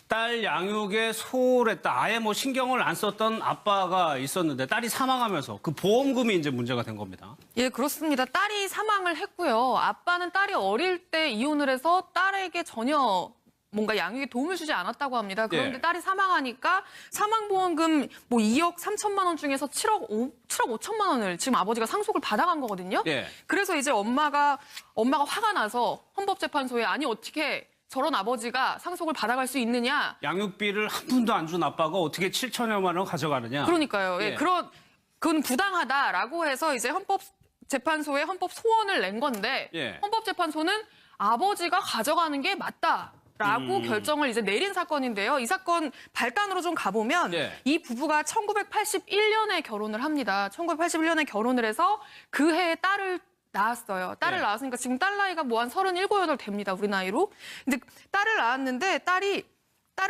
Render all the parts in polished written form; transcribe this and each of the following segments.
딸 양육에 소홀했다. 아예 뭐 신경을 안 썼던 아빠가 있었는데 딸이 사망하면서 그 보험금이 이제 문제가 된 겁니다. 예, 그렇습니다. 딸이 사망을 했고요. 아빠는 딸이 어릴 때 이혼을 해서 딸에게 전혀 뭔가 양육에 도움을 주지 않았다고 합니다. 그런데 예. 딸이 사망하니까 사망보험금 뭐 2억 3천만 원 중에서 7억 5천만 원을 지금 아버지가 상속을 받아간 거거든요. 예. 그래서 이제 엄마가 화가 나서 헌법재판소에 아니 어떻게 저런 아버지가 상속을 받아갈 수 있느냐. 양육비를 한 푼도 안 준 아빠가 어떻게 7천여만 원 가져가느냐. 그러니까요. 예, 예. 그건 부당하다라고 해서 이제 헌법재판소에 헌법 소원을 낸 건데 예. 헌법재판소는 아버지가 가져가는 게 맞다라고 결정을 이제 내린 사건인데요. 이 사건 발단으로 좀 가보면 예. 이 부부가 1981년에 결혼을 합니다. 1981년에 결혼을 해서 그 해에 딸을 낳았어요. 딸을 예. 낳았으니까 지금 딸 나이가 뭐 한 37, 8 됩니다. 우리 나이로. 근데 딸을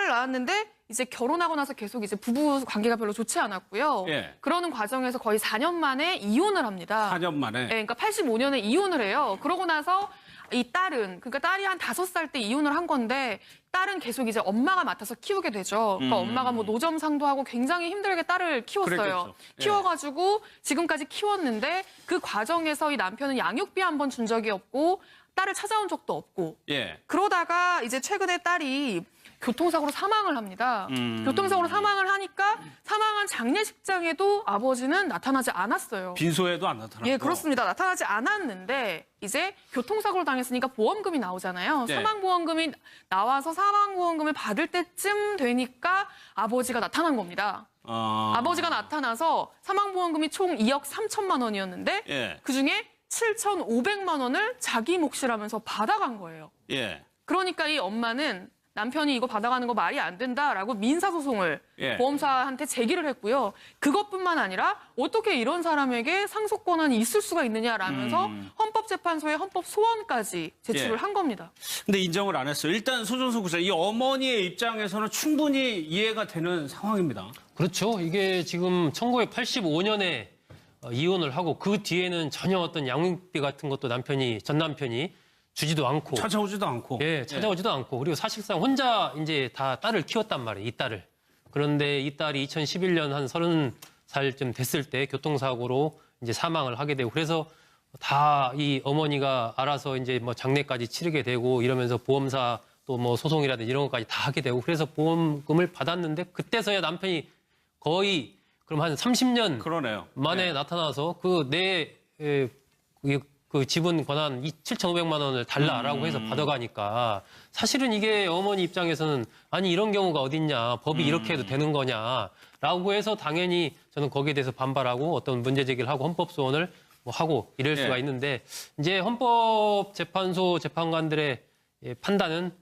낳았는데 이제 결혼하고 나서 계속 이제 부부 관계가 별로 좋지 않았고요. 예. 그러는 과정에서 거의 4년 만에 이혼을 합니다. 4년 만에. 예, 그러니까 85년에 이혼을 해요. 그러고 나서 이 그러니까 딸이 한 5살 때 이혼을 한 건데 딸은 계속 이제 엄마가 맡아서 키우게 되죠. 그러니까 엄마가 뭐 노점상도 하고 굉장히 힘들게 딸을 키웠어요. 그랬겠죠. 예. 키워가지고 지금까지 키웠는데 그 과정에서 이 남편은 양육비 한 번 준 적이 없고 딸을 찾아온 적도 없고 예. 그러다가 이제 최근에 딸이 교통사고로 사망을 합니다. 교통사고로 사망을 하니까 사망한 장례식장에도 아버지는 나타나지 않았어요. 빈소에도 안 나타나고. 예, 그렇습니다. 나타나지 않았는데 이제 교통사고를 당했으니까 보험금이 나오잖아요. 네. 사망보험금이 나와서 사망보험금을 받을 때쯤 되니까 아버지가 나타난 겁니다. 아버지가 나타나서 사망보험금이 총 2억 3천만 원이었는데 예. 그중에 7,500만 원을 자기 몫이라면서 받아간 거예요. 예. 그러니까 이 엄마는 남편이 이거 받아가는 거 말이 안 된다라고 민사소송을 예. 보험사한테 제기를 했고요. 그것뿐만 아니라 어떻게 이런 사람에게 상속 권한이 있을 수가 있느냐라면서 헌법재판소에 헌법 소원까지 제출을 예. 한 겁니다. 근데 인정을 안 했어요. 일단 소정수 구사, 이 어머니의 입장에서는 충분히 이해가 되는 상황입니다. 그렇죠. 이게 지금 1985년에 이혼을 하고 그 뒤에는 전혀 어떤 양육비 같은 것도 전 남편이 주지도 않고. 찾아오지도 않고. 예, 찾아오지도 않고. 그리고 사실상 혼자 이제 다 딸을 키웠단 말이에요, 이 딸을. 그런데 이 딸이 2011년 한 30살쯤 됐을 때 교통사고로 이제 사망을 하게 되고 그래서 다 이 어머니가 알아서 이제 뭐 장례까지 치르게 되고 이러면서 보험사 또 뭐 소송이라든지 이런 것까지 다 하게 되고 그래서 보험금을 받았는데 그때서야 남편이 거의 그럼 한 30년 그러네요. 만에 네. 나타나서 그 지분 권한 7,500만 원을 달라라고 해서 받아가니까 사실은 이게 어머니 입장에서는 아니 이런 경우가 어딨냐 법이 이렇게 해도 되는 거냐라고 해서 당연히 저는 거기에 대해서 반발하고 어떤 문제 제기를 하고 헌법소원을 뭐 하고 이럴 수가 있는데 이제 헌법재판소 재판관들의 판단은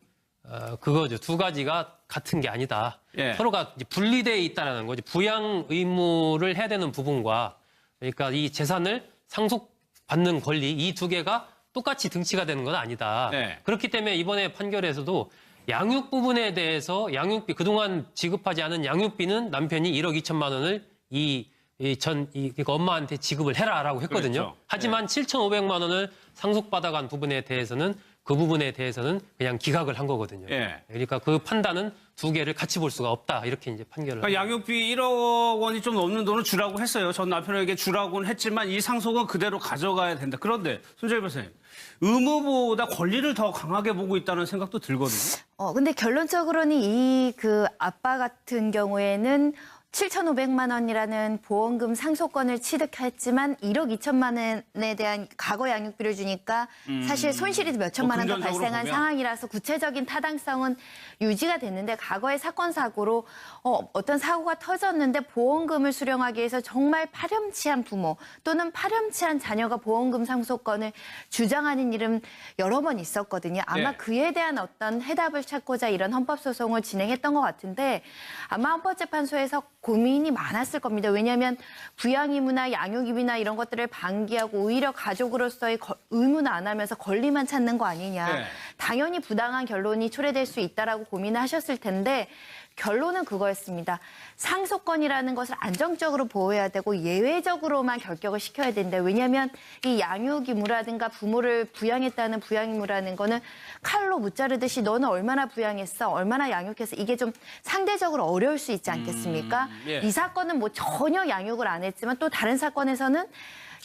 그거죠. 두 가지가 같은 게 아니다. 예. 서로가 이제 분리되어 있다라는 거지. 부양 의무를 해야 되는 부분과 그러니까 이 재산을 상속받는 권리 이 두 개가 똑같이 등치가 되는 건 아니다. 네. 그렇기 때문에 이번에 판결에서도 양육 부분에 대해서 양육비 그동안 지급하지 않은 양육비는 남편이 1억 2천만 원을 그러니까 엄마한테 지급을 해라라고 했거든요. 그렇죠. 하지만 7,500만 원을 상속받아간 부분에 대해서는 그 부분에 대해서는 그냥 기각을 한 거거든요. 예. 그러니까 그 판단은 두 개를 같이 볼 수가 없다. 이렇게 이제 판결을. 그러니까 양육비 1억 원이 좀 넘는 돈을 주라고 했어요. 전 남편에게 주라고는 했지만 이 상속은 그대로 가져가야 된다. 그런데 손재희 변호사님, 의무보다 권리를 더 강하게 보고 있다는 생각도 들거든요. 근데 결론적으로는 이 아빠 같은 경우에는 7,500만 원이라는 보험금 상속권을 취득했지만 1억 2천만 원에 대한 과거 양육비를 주니까 사실 손실이 몇 천만 원 더 금전적으로 발생한 보면. 상황이라서 구체적인 타당성은 유지가 됐는데 과거의 사건 사고로 어떤 사고가 터졌는데 보험금을 수령하기 위해서 정말 파렴치한 부모 또는 파렴치한 자녀가 보험금 상속권을 주장하는 일은 여러 번 있었거든요. 아마 네. 그에 대한 어떤 해답을 찾고자 이런 헌법소송을 진행했던 것 같은데 아마 헌법재판소에서 고민이 많았을 겁니다. 왜냐하면 부양 의무나 양육 의무나 이런 것들을 방기하고 오히려 가족으로서의 의무는 안 하면서 권리만 찾는 거 아니냐. 네. 당연히 부당한 결론이 초래될 수 있다라고 고민을 하셨을 텐데 결론은 그거였습니다. 상속권이라는 것을 안정적으로 보호해야 되고 예외적으로만 결격을 시켜야 된다. 왜냐하면 이 양육 의무라든가 부모를 부양했다는 부양 의무라는 거는 칼로 무자르듯이 너는 얼마나 부양했어, 얼마나 양육했어. 이게 좀 상대적으로 어려울 수 있지 않겠습니까? 예. 이 사건은 뭐 전혀 양육을 안 했지만 또 다른 사건에서는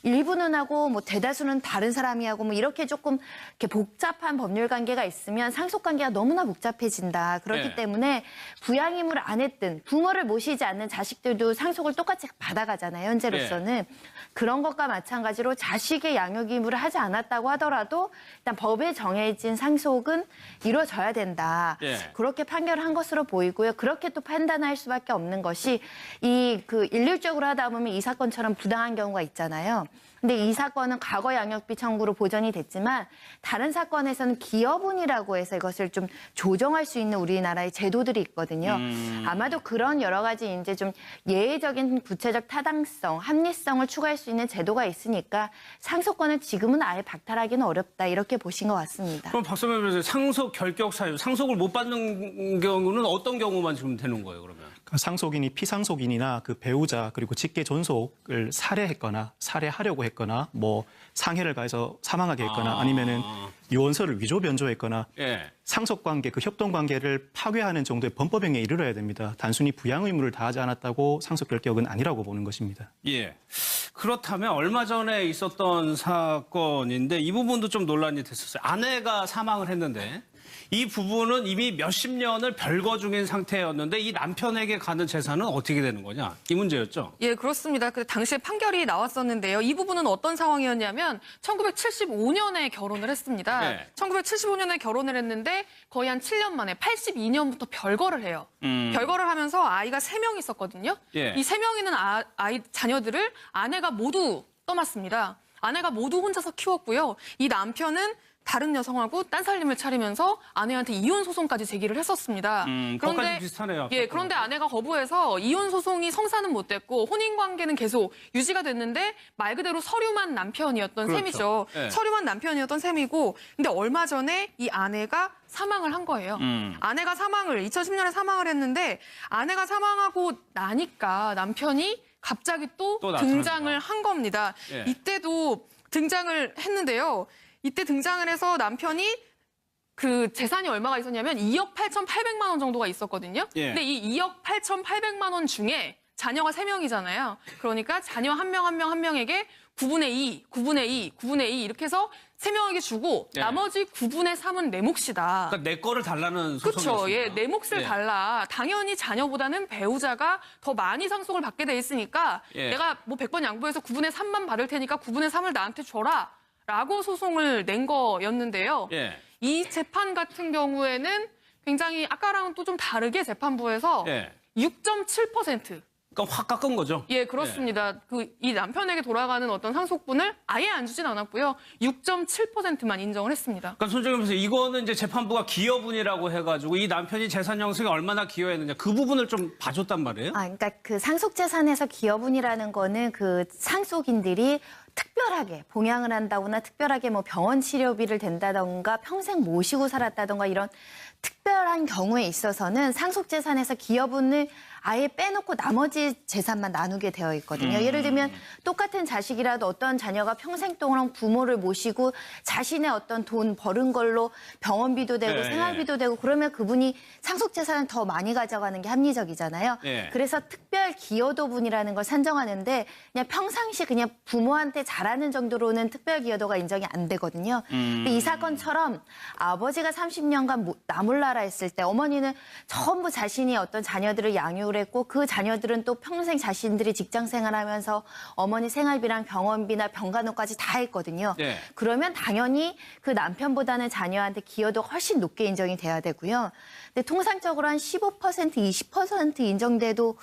일부는 하고 뭐 대다수는 다른 사람이 하고 뭐 이렇게 조금 이렇게 복잡한 법률 관계가 있으면 상속 관계가 너무나 복잡해진다. 그렇기 네. 때문에 부양 의무를 안 했든 부모를 모시지 않는 자식들도 상속을 똑같이 받아가잖아요. 현재로서는. 그런 것과 마찬가지로 자식의 양육 의무를 하지 않았다고 하더라도 일단 법에 정해진 상속은 이루어져야 된다. 네. 그렇게 판결한 것으로 보이고요. 그렇게 또 판단할 수밖에 없는 것이 일률적으로 하다 보면 이 사건처럼 부당한 경우가 있잖아요. 근데 이 사건은 과거 양육비 청구로 보전이 됐지만 다른 사건에서는 기여분이라고 해서 이것을 좀 조정할 수 있는 우리나라의 제도들이 있거든요. 아마도 그런 여러 가지 이제 좀 예외적인 구체적 타당성, 합리성을 추구할 수 있는 제도가 있으니까 상속권을 지금은 아예 박탈하기는 어렵다 이렇게 보신 것 같습니다. 그럼 박선배 변호사님, 상속 결격 사유, 상속을 못 받는 경우는 어떤 경우만 지금 되는 거예요, 그러면? 상속인이 피상속인이나 그 배우자 그리고 직계 존속을 살해했거나 살해하려고 했거나 뭐 상해를 가해서 사망하게 했거나 아니면은 유언서를 위조 변조했거나 예. 상속 관계 그 협동 관계를 파괴하는 정도의 범법행위에 이르러야 됩니다. 단순히 부양 의무를 다하지 않았다고 상속 결격은 아니라고 보는 것입니다. 예. 그렇다면 얼마 전에 있었던 사건인데 이 부분도 좀 논란이 됐었어요. 아내가 사망을 했는데 이 부부는 이미 몇십 년을 별거 중인 상태였는데 이 남편에게 가는 재산은 어떻게 되는 거냐? 이 문제였죠. 예, 그렇습니다. 그 당시에 판결이 나왔었는데요. 이 부분은 어떤 상황이었냐면 1975년에 결혼을 했습니다. 네. 1975년에 결혼을 했는데 거의 한 7년 만에 82년부터 별거를 해요. 별거를 하면서 아이가 3명 있었거든요. 예. 이 3명 있는 아이 자녀들을 아내가 모두 떠맡습니다. 아내가 모두 혼자서 키웠고요. 이 남편은 다른 여성하고 딴살림을 차리면서 아내한테 이혼 소송까지 제기를 했었습니다. 그것까지 비슷하네요. 예, 그런데 아내가 거부해서 이혼 소송이 성사는 못 됐고 혼인 관계는 계속 유지가 됐는데 말 그대로 서류만 남편이었던 그렇죠. 셈이죠. 예. 서류만 남편이었던 셈이고 근데 얼마 전에 이 아내가 사망을 한 거예요. 아내가 2010년에 사망을 했는데 아내가 사망하고 나니까 남편이 갑자기 또 등장을 한 겁니다. 예. 이때도 등장을 했는데요. 이때 등장을 해서 남편이 그 재산이 얼마가 있었냐면 2억 8,800만 원 정도가 있었거든요. 예. 근데 이 2억 8,800만 원 중에 자녀가 3명이잖아요. 그러니까 자녀 한 명 에게 9분의 2, 9분의 2, 9분의 2 이렇게 해서 3명에게 주고 예. 나머지 9분의 3은 내 몫이다. 그러니까 내 거를 달라는 소송이었습니다. 그렇죠. 예, 내 몫을 예. 달라. 당연히 자녀보다는 배우자가 더 많이 상속을 받게 돼 있으니까 예. 내가 뭐 100번 양보해서 9분의 3만 받을 테니까 9분의 3을 나한테 줘라. 라고 소송을 낸 거였는데요. 예. 이 재판 같은 경우에는 굉장히 아까랑은 또 좀 다르게 재판부에서 예. 6.7%. 그러니까 확 깎은 거죠. 예, 그렇습니다. 이 남편에게 돌아가는 어떤 상속분을 아예 안 주진 않았고요. 6.7%만 인정을 했습니다. 그러니까 손정현 변호사, 이거는 이제 재판부가 기여분이라고 해가지고 이 남편이 재산 형성에 얼마나 기여했느냐 그 부분을 좀 봐줬단 말이에요. 그러니까 그 상속재산에서 기여분이라는 거는 그 상속인들이 특별하게 봉양을 한다거나 특별하게 뭐 병원 치료비를 댄다던가 평생 모시고 살았다던가 이런 특별한 경우에 있어서는 상속재산에서 기여분을 아예 빼놓고 나머지 재산만 나누게 되어 있거든요. 예를 들면 똑같은 자식이라도 어떤 자녀가 평생 동안 부모를 모시고 자신의 어떤 돈 벌은 걸로 병원비도 되고 네, 생활비도 되고 그러면 그분이 상속재산을 더 많이 가져가는 게 합리적이잖아요. 네. 그래서 특별 기여도분이라는 걸 산정하는데 그냥 평상시 그냥 부모한테 잘하는 정도로는 특별 기여도가 인정이 안 되거든요. 근데 이 사건처럼 아버지가 30년간 나몰라라 했을 때 어머니는 전부 자신이 어떤 자녀들을 양육을 했고 그 자녀들은 또 평생 자신들이 직장 생활하면서 어머니 생활비랑 병원비나 병간호까지 다 했거든요. 네. 그러면 당연히 그 남편보다는 자녀한테 기여도가 훨씬 높게 인정이 돼야 되고요. 근데 통상적으로 한 15%, 20% 인정돼도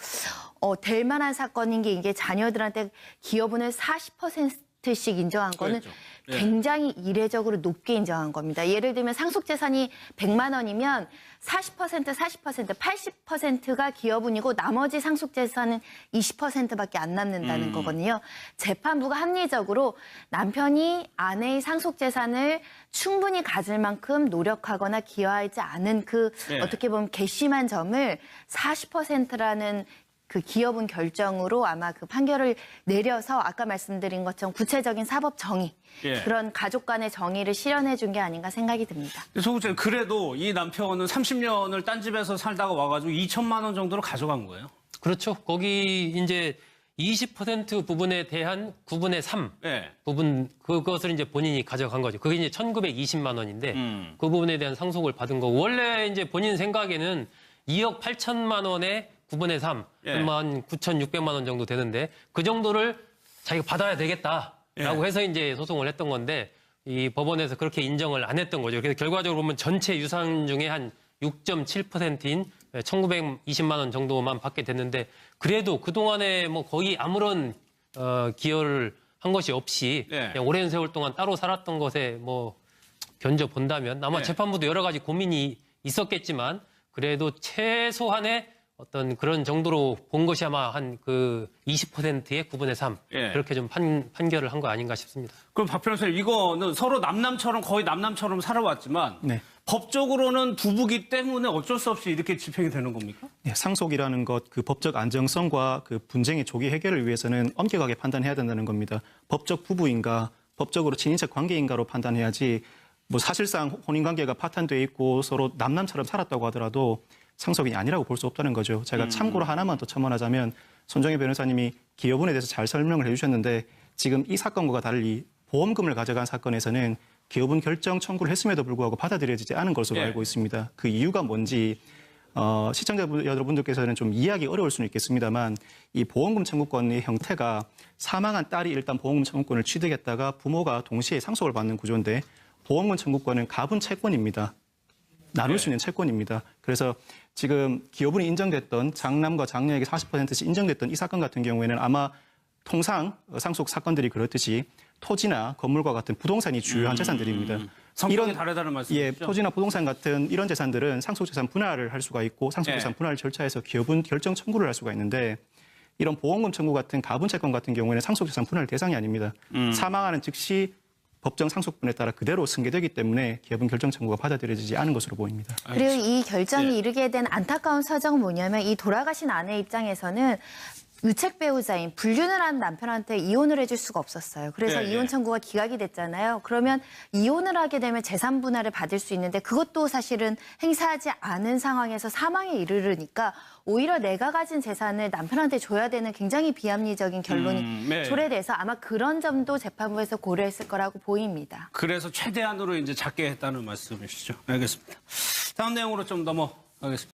될 만한 사건인 게 이게 자녀들한테 기여분을 40% 50%씩 인정한 거는 그렇죠. 예. 굉장히 이례적으로 높게 인정한 겁니다. 예를 들면 상속재산이 100만 원이면 40%, 80%가 기여분이고 나머지 상속재산은 20%밖에 안 남는다는 거거든요. 재판부가 합리적으로 남편이 아내의 상속재산을 충분히 가질 만큼 노력하거나 기여하지 않은 그 예. 어떻게 보면 괘씸한 점을 40%라는 그 기여분 결정으로 아마 그 판결을 내려서 아까 말씀드린 것처럼 구체적인 사법 정의, 예. 그런 가족 간의 정의를 실현해 준 게 아닌가 생각이 듭니다. 소국장 그래도 이 남편은 30년을 딴 집에서 살다가 와가지고 2천만 원 정도를 가져간 거예요. 그렇죠. 거기 이제 20% 부분에 대한 9분의 3 예. 부분 그것을 이제 본인이 가져간 거죠. 그게 이제 1,920만 원인데 그 부분에 대한 상속을 받은 거고 원래 이제 본인 생각에는 2억 8천만 원에 9분의 3, 예. 한 9,600만 원 정도 되는데 그 정도를 자기가 받아야 되겠다라고 예. 해서 이제 소송을 했던 건데 이 법원에서 그렇게 인정을 안 했던 거죠. 그래서 결과적으로 보면 전체 유산 중에 한 6.7%인 1,920만 원 정도만 받게 됐는데 그래도 그동안에 뭐 거의 아무런 기여를 한 것이 없이 예. 그냥 오랜 세월 동안 따로 살았던 것에 뭐 견져 본다면 아마 예. 재판부도 여러 가지 고민이 있었겠지만 그래도 최소한의 어떤 그런 정도로 본 것이 아마 한 그 20%의 9분의 3 예. 그렇게 좀 판결을 한 거 아닌가 싶습니다. 그럼 박 변호사님 이거는 서로 남남처럼 거의 남남처럼 살아왔지만 네. 법적으로는 부부기 때문에 어쩔 수 없이 이렇게 집행이 되는 겁니까? 네, 상속이라는 것, 그 법적 안정성과 그 분쟁의 조기 해결을 위해서는 엄격하게 판단해야 된다는 겁니다. 법적 부부인가, 법적으로 친인척 관계인가로 판단해야지 뭐 사실상 혼인관계가 파탄돼 있고 서로 남남처럼 살았다고 하더라도 상속이 아니라고 볼 수 없다는 거죠. 제가 참고로 하나만 더 첨언하자면 손정혜 변호사님이 기여분에 대해서 잘 설명을 해주셨는데 지금 이 사건과 달리 보험금을 가져간 사건에서는 기여분 결정 청구를 했음에도 불구하고 받아들여지지 않은 것으로 예. 알고 있습니다. 그 이유가 뭔지 시청자 여러분들께서는 좀 이해하기 어려울 수는 있겠습니다만 이 보험금 청구권의 형태가 사망한 딸이 일단 보험금 청구권을 취득했다가 부모가 동시에 상속을 받는 구조인데 보험금 청구권은 가분 채권입니다. 나눌 수 있는 채권입니다. 그래서 지금 기여분이 인정됐던 장남과 장녀에게 40%씩 인정됐던 이 사건 같은 경우에는 아마 통상 상속 사건들이 그렇듯이 토지나 건물과 같은 부동산이 주요한 재산들입니다. 성격이 다르다는 말씀이시죠? 예, 토지나 부동산 같은 이런 재산들은 상속재산 분할을 할 수가 있고 상속재산 예. 분할 절차에서 기여분 결정 청구를 할 수가 있는데 이런 보험금 청구 같은 가분 채권 같은 경우에는 상속재산 분할 대상이 아닙니다. 사망하는 즉시 법정 상속분에 따라 그대로 승계되기 때문에 기여분 결정 청구가 받아들여지지 않은 것으로 보입니다. 그리고 이 결정이 예. 이르게 된 안타까운 사정은 뭐냐면 이 돌아가신 아내 입장에서는 유책 배우자인 불륜을 한 남편한테 이혼을 해줄 수가 없었어요. 그래서 예, 예. 이혼 청구가 기각이 됐잖아요. 그러면 이혼을 하게 되면 재산 분할을 받을 수 있는데 그것도 사실은 행사하지 않은 상황에서 사망에 이르르니까 오히려 내가 가진 재산을 남편한테 줘야 되는 굉장히 비합리적인 결론이 네. 초래돼서 아마 그런 점도 재판부에서 고려했을 거라고 보입니다. 그래서 최대한으로 이제 작게 했다는 말씀이시죠? 알겠습니다. 다음 내용으로 좀 넘어가겠습니다.